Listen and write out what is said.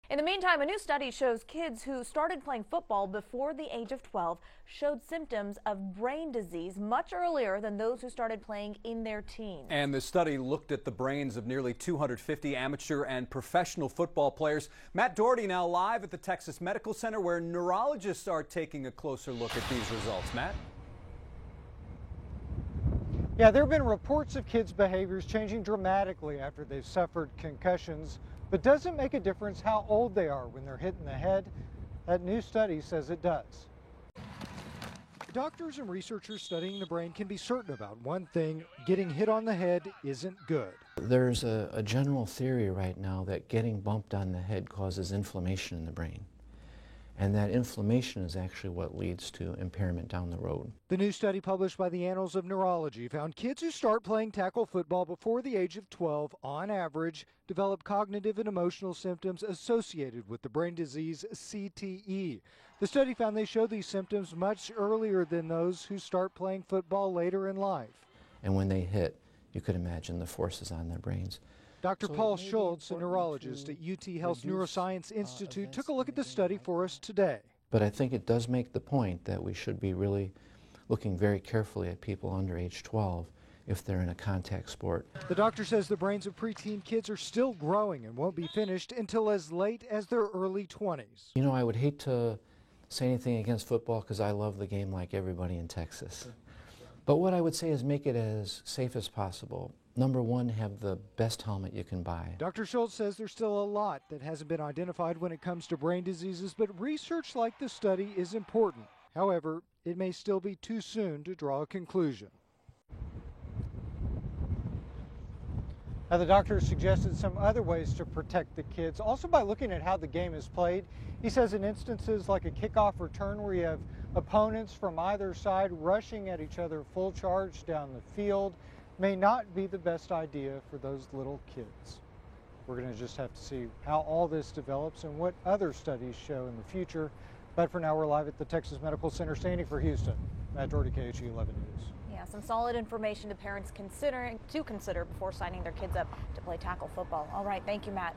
In the meantime, a new study shows kids who started playing football before the age of 12 showed symptoms of brain disease much earlier than those who started playing in their teens. And the study looked at the brains of nearly 250 amateur and professional football players. Matt Doherty now live at the Texas Medical Center, where neurologists are taking a closer look at these results. Matt? Yeah, there have been reports of kids' behaviors changing dramatically after they've suffered concussions, but does it make a difference how old they are when they're hit in the head? That new study says it does. Doctors and researchers studying the brain can be certain about one thing: getting hit on the head isn't good. There's a general theory right now that getting bumped on the head causes inflammation in the brain. And that inflammation is actually what leads to impairment down the road. The new study published by the Annals of Neurology found kids who start playing tackle football before the age of 12, on average, develop cognitive and emotional symptoms associated with the brain disease CTE. The study found they show these symptoms much earlier than those who start playing football later in life. And when they hit, you could imagine the forces on their brains. Dr. Paul Schultz, a neurologist at UT Health's Neuroscience Institute, took a look at the study for us today. But I think it does make the point that we should be really looking very carefully at people under age 12 if they're in a contact sport. The doctor says the brains of preteen kids are still growing and won't be finished until as late as their early 20s. You know, I would hate to say anything against football because I love the game like everybody in Texas. But what I would say is make it as safe as possible. Number one, have the best helmet you can buy. Dr. Schultz says there's still a lot that hasn't been identified when it comes to brain diseases, but research like this study is important. However, it may still be too soon to draw a conclusion. Now, the doctor suggested some other ways to protect the kids, also by looking at how the game is played. He says in instances like a kickoff return where you have opponents from either side rushing at each other full charge down the field may not be the best idea for those little kids. We're going to just have to see how all this develops and what other studies show in the future. But for now, we're live at the Texas Medical Center, standing for Houston. Matt Doherty, KHE 11 News. Yeah, some solid information to parents consider before signing their kids up to play tackle football. All right, thank you, Matt.